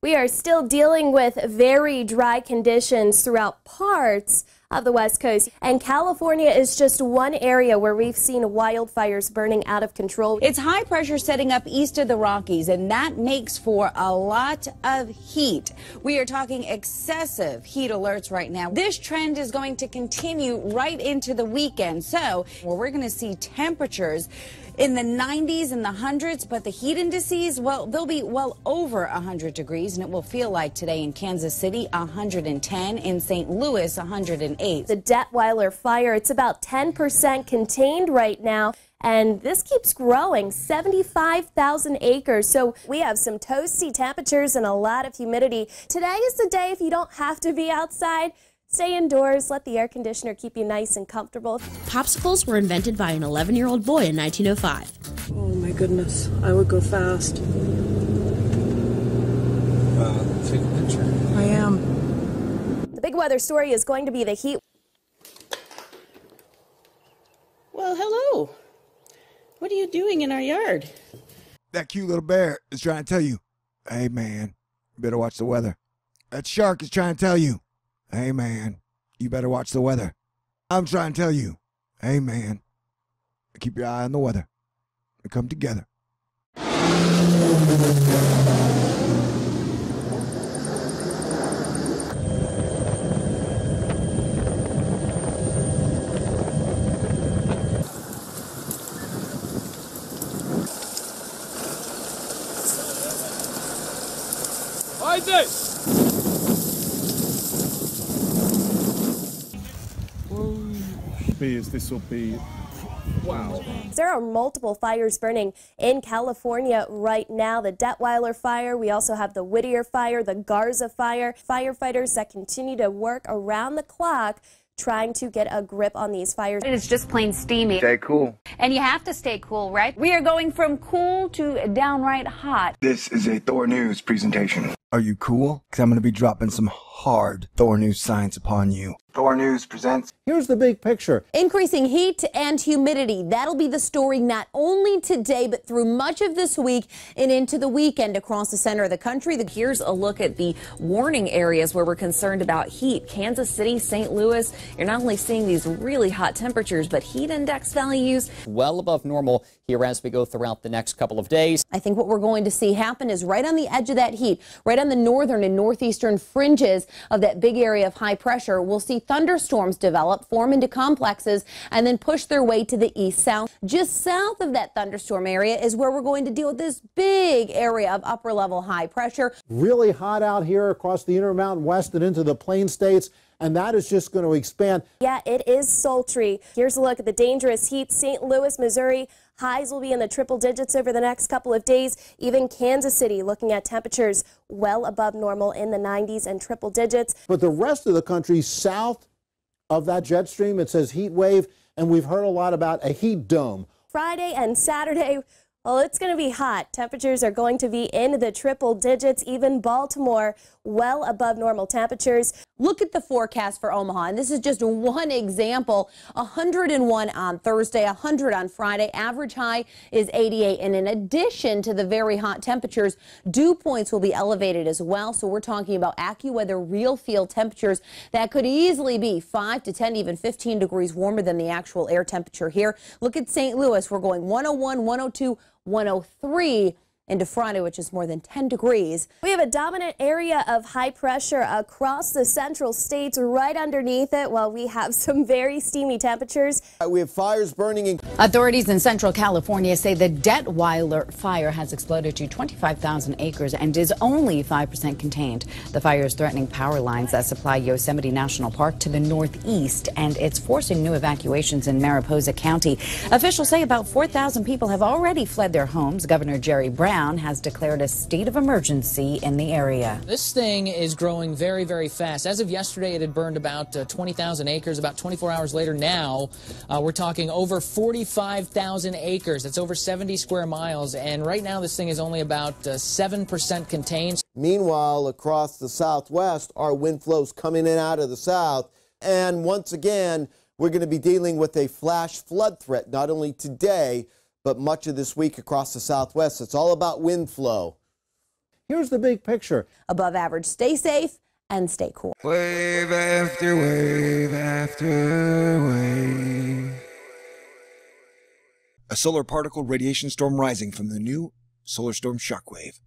We are still dealing with very dry conditions throughout parts of the West Coast, and California is just one area where we've seen wildfires burning out of control. It's high pressure setting up east of the Rockies, and that makes for a lot of heat. We are talking excessive heat alerts right now. This trend is going to continue right into the weekend, so we're going to see temperatures in the 90s and the hundreds, but the heat indices, well, they'll be well over 100 degrees, and it will feel like today in Kansas City, 110, in St. Louis, 108. The Detweiler fire, it's about 10% contained right now, and this keeps growing, 75,000 acres. So we have some toasty temperatures and a lot of humidity. Today is the day if you don't have to be outside. Stay indoors, let the air conditioner keep you nice and comfortable. Popsicles were invented by an 11-year-old boy in 1905. Oh my goodness, I would go fast. Take a picture. I am. The big weather story is going to be the heat. Well, hello. What are you doing in our yard? That cute little bear is trying to tell you, hey man, you better watch the weather. That shark is trying to tell you, hey man, you better watch the weather. I'm trying to tell you, hey man, keep your eye on the weather and come together. Hide this! This will be, wow. There are multiple fires burning in California right now. The Detweiler fire, we also have the Whittier fire, the Garza fire. Firefighters that continue to work around the clock trying to get a grip on these fires. It's just plain steamy. Stay cool. And you have to stay cool, right? We are going from cool to downright hot. This is a Thor News presentation. Are you cool? Because I'm going to be dropping some hard Thor News science upon you. Thor News presents. Here's the big picture. Increasing heat and humidity. That'll be the story not only today, but through much of this week and into the weekend across the center of the country. Here's a look at the warning areas where we're concerned about heat. Kansas City, St. Louis, you're not only seeing these really hot temperatures, but heat index values well above normal here as we go throughout the next couple of days. I think what we're going to see happen is right on the edge of that heat, right on the northern and northeastern fringes of that big area of high pressure, we'll see thunderstorms develop, form into complexes, and then push their way to the east-south. Just south of that thunderstorm area is where we're going to deal with this big area of upper-level high pressure. Really hot out here across the Intermountain West and into the Plain States, and that is just going to expand. Yeah, it is sultry. Here's a look at the dangerous heat. St. Louis, Missouri, highs will be in the triple digits over the next couple of days. Even Kansas City looking at temperatures well above normal in the 90s and triple digits. But the rest of the country south of that jet stream, it says heat wave, and we've heard a lot about a heat dome. Friday and Saturday, well, it's going to be hot. Temperatures are going to be in the triple digits. Even Baltimore well above normal temperatures. Look at the forecast for Omaha, and this is just one example. 101 on Thursday, 100 on Friday. Average high is 88, and in addition to the very hot temperatures, dew points will be elevated as well. So we're talking about AccuWeather real field temperatures that could easily be 5 to 10, even 15 degrees warmer than the actual air temperature here. Look at St. Louis. We're going 101, 102, 103 into Friday, which is more than 10 degrees. We have a dominant area of high pressure across the central states. Right underneath it, well, we have some very steamy temperatures. We have fires burning in. Authorities in Central California say the Detweiler fire has exploded to 25,000 acres and is only 5% contained. The fire is threatening power lines that supply Yosemite National Park to the northeast, and it's forcing new evacuations in Mariposa County. Officials say about 4,000 people have already fled their homes. Governor Jerry Brown has declared a state of emergency in the area. This thing is growing very, very fast. As of yesterday, it had burned about 20,000 acres. About 24 hours later now, we're talking over 45,000 acres. That's over 70 square miles. And right now, this thing is only about 7% contained. Meanwhile, across the southwest, our wind flows coming in out of the south. And once again, we're going to be dealing with a flash flood threat, not only today, but much of this week across the southwest. It's all about wind flow. Here's the big picture. Above average, stay safe and stay cool. Wave after wave after wave. A solar particle radiation storm rising from the new solar storm shockwave.